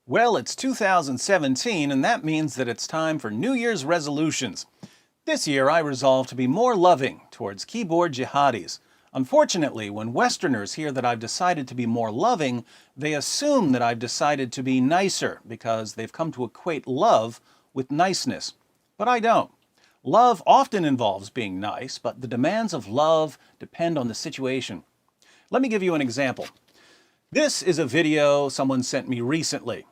Well, it's 2017, and that means that it's time for New Year's resolutions. This year, I resolved to be more loving towards keyboard jihadis. Unfortunately, when Westerners hear that I've decided to be more loving, they assume that I've decided to be nicer because they've come to equate love with niceness. But I don't. Love often involves being nice, but the demands of love depend on the situation. Let me give you an example. This is a video someone sent me recently.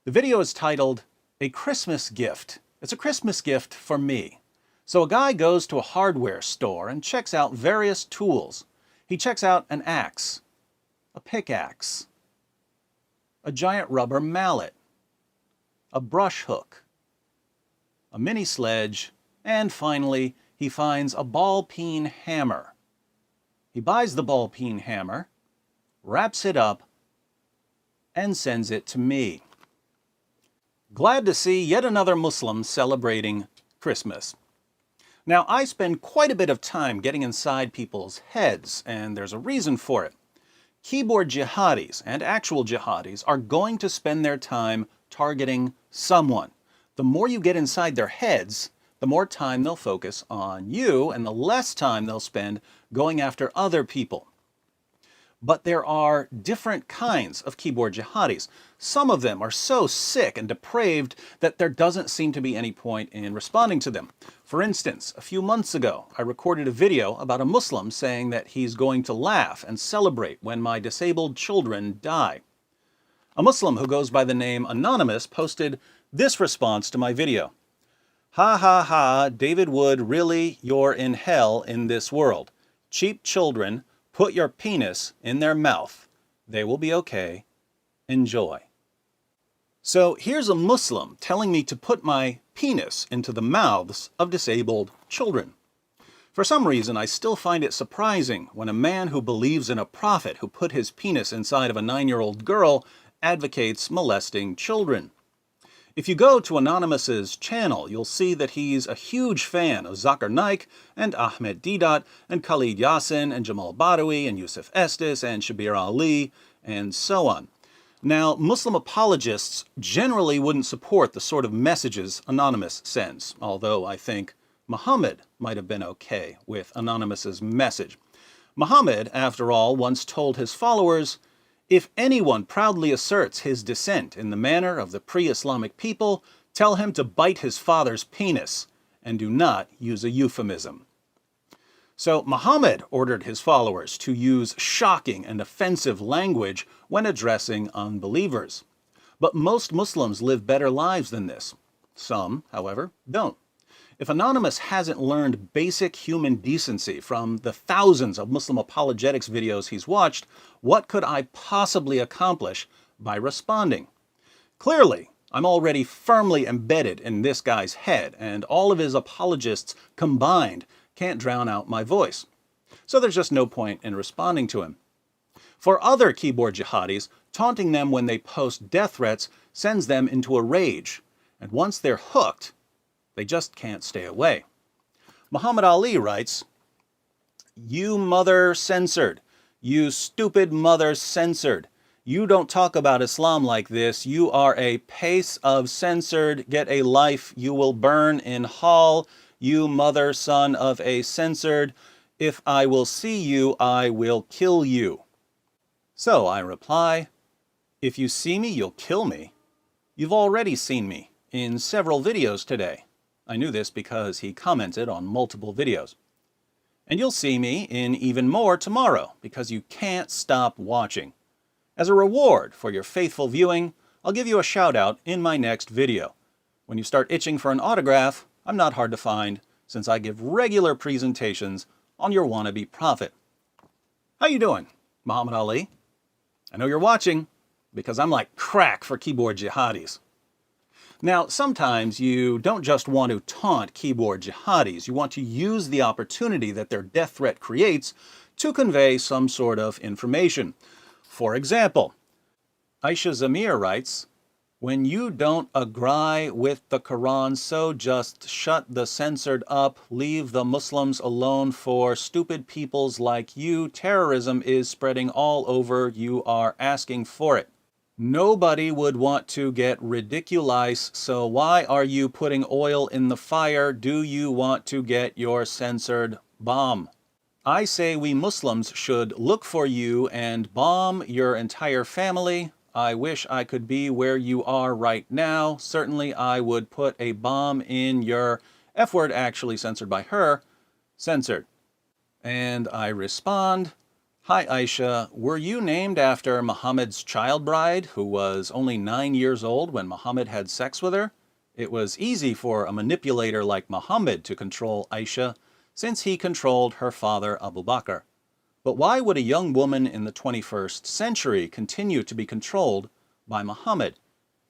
The video is titled, "A Christmas Gift." It's a Christmas gift for me. So a guy goes to a hardware store and checks out various tools. He checks out an axe, a pickaxe, a giant rubber mallet, a brush hook, a mini sledge, and finally, he finds a ball-peen hammer. He buys the ball-peen hammer, wraps it up, and sends it to me. Glad to see yet another Muslim celebrating Christmas. Now, I spend quite a bit of time getting inside people's heads, and there's a reason for it. Keyboard jihadis and actual jihadis are going to spend their time targeting someone. The more you get inside their heads, the more time they'll focus on you, and the less time they'll spend going after other people. But there are different kinds of keyboard jihadis. Some of them are so sick and depraved that there doesn't seem to be any point in responding to them. For instance, a few months ago, I recorded a video about a Muslim saying that he's going to laugh and celebrate when my disabled children die. A Muslim who goes by the name Anonymous posted this response to my video. "Ha ha ha, David Wood, really, you're in hell in this world. Cheap children, put your penis in their mouth. They will be okay. Enjoy." So here's a Muslim telling me to put my penis into the mouths of disabled children. For some reason, I still find it surprising when a man who believes in a prophet who put his penis inside of a 9-year-old girl advocates molesting children. If you go to Anonymous's channel, you'll see that he's a huge fan of Zakir Naik and Ahmed Deedat and Khalid Yassin and Jamal Badawi and Yusuf Estes and Shabir Ali and so on. Now, Muslim apologists generally wouldn't support the sort of messages Anonymous sends, although I think Muhammad might have been okay with Anonymous's message. Muhammad, after all, once told his followers, "If anyone proudly asserts his descent in the manner of the pre-Islamic people, tell him to bite his father's penis, and do not use a euphemism." So Muhammad ordered his followers to use shocking and offensive language when addressing unbelievers. But most Muslims live better lives than this. Some, however, don't. If Anonymous hasn't learned basic human decency from the thousands of Muslim apologetics videos he's watched, what could I possibly accomplish by responding? Clearly, I'm already firmly embedded in this guy's head, and all of his apologists combined can't drown out my voice. So there's just no point in responding to him. For other keyboard jihadis, taunting them when they post death threats sends them into a rage, and once they're hooked, they just can't stay away. Muhammad Ali writes, "You mother censored. You stupid mother censored. You don't talk about Islam like this. You are a pace of censored. Get a life. You will burn in hell. You mother son of a censored. If I will see you, I will kill you." So I reply, "If you see me, you'll kill me. You've already seen me in several videos today." I knew this because he commented on multiple videos. "And you'll see me in even more tomorrow because you can't stop watching. As a reward for your faithful viewing, I'll give you a shout out in my next video. When you start itching for an autograph, I'm not hard to find since I give regular presentations on your wannabe prophet." How you doing, Muhammad Ali? I know you're watching because I'm like crack for keyboard jihadis. Now, sometimes you don't just want to taunt keyboard jihadis, you want to use the opportunity that their death threat creates to convey some sort of information. For example, Aisha Zamir writes, "When you don't agree with the Quran, so just shut the censored up, leave the Muslims alone for stupid peoples like you. Terrorism is spreading all over, you are asking for it." Nobody would want to get ridiculous, so why are you putting oil in the fire? Do you want to get your censored bomb? I say we Muslims should look for you and bomb your entire family. I wish I could be where you are right now. Certainly I would put a bomb in your F word, actually censored by her, censored. And I respond, hi Aisha, were you named after Muhammad's child bride who was only 9 years old when Muhammad had sex with her? It was easy for a manipulator like Muhammad to control Aisha since he controlled her father Abu Bakr. But why would a young woman in the 21st century continue to be controlled by Muhammad?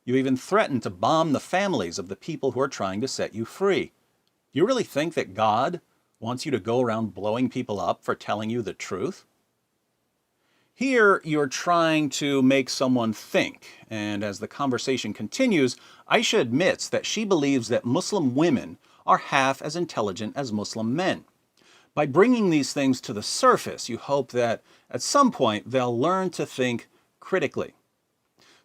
You even threaten to bomb the families of the people who are trying to set you free. Do you really think that God wants you to go around blowing people up for telling you the truth? Here, you're trying to make someone think, and as the conversation continues, Aisha admits that she believes that Muslim women are half as intelligent as Muslim men. By bringing these things to the surface, you hope that at some point they'll learn to think critically.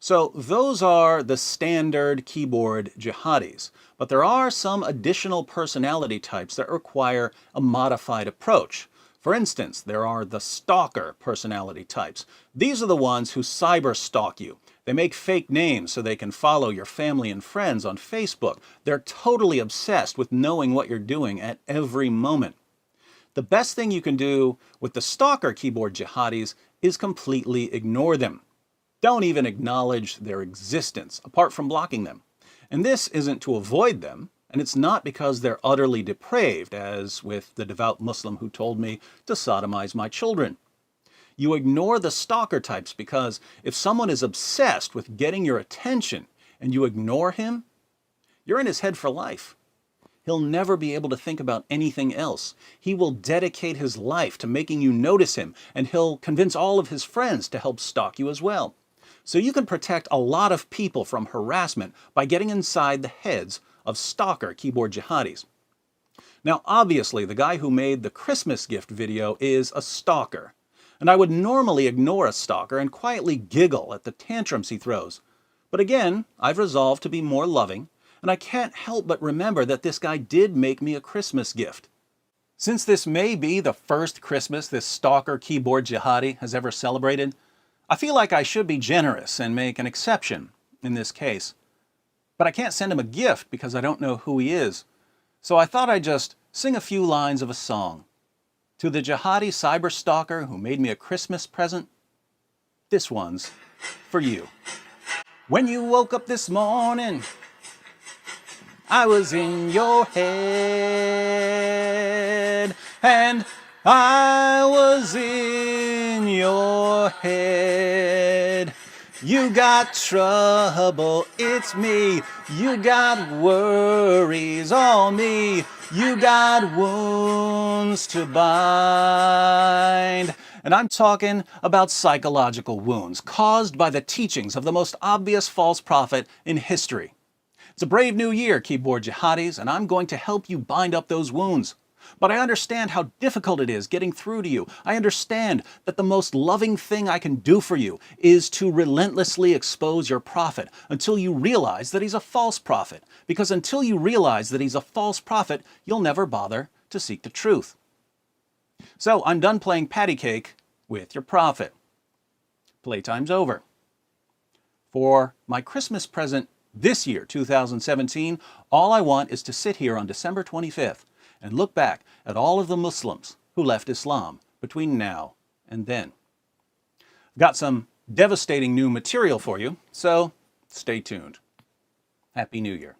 So those are the standard keyboard jihadis, but there are some additional personality types that require a modified approach. For instance, there are the stalker personality types. These are the ones who cyber stalk you. They make fake names so they can follow your family and friends on Facebook. They're totally obsessed with knowing what you're doing at every moment. The best thing you can do with the stalker keyboard jihadis is completely ignore them. Don't even acknowledge their existence, apart from blocking them. And this isn't to avoid them, and it's not because they're utterly depraved, as with the devout Muslim who told me to sodomize my children. You ignore the stalker types because if someone is obsessed with getting your attention and you ignore him, you're in his head for life. He'll never be able to think about anything else. He will dedicate his life to making you notice him, and he'll convince all of his friends to help stalk you as well. So you can protect a lot of people from harassment by getting inside the heads of stalker keyboard jihadis. Now, obviously, the guy who made the Christmas gift video is a stalker. And I would normally ignore a stalker and quietly giggle at the tantrums he throws. But again, I've resolved to be more loving, and I can't help but remember that this guy did make me a Christmas gift. Since this may be the first Christmas this stalker keyboard jihadi has ever celebrated, I feel like I should be generous and make an exception in this case. But I can't send him a gift because I don't know who he is. So I thought I'd just sing a few lines of a song. To the jihadi cyber stalker who made me a Christmas present, this one's for you. When you woke up this morning, I was in your head, and I was in your head. You got trouble, it's me. You got worries, all me. You got wounds to bind. And I'm talking about psychological wounds caused by the teachings of the most obvious false prophet in history. It's a brave new year, keyboard jihadis, and I'm going to help you bind up those wounds. But I understand how difficult it is getting through to you. I understand that the most loving thing I can do for you is to relentlessly expose your prophet until you realize that he's a false prophet. Because until you realize that he's a false prophet, you'll never bother to seek the truth. So I'm done playing patty cake with your prophet. Playtime's over. For my Christmas present this year, 2017, all I want is to sit here on December 25th and look back at all of the Muslims who left Islam between now and then. I've got some devastating new material for you, so stay tuned. Happy New Year.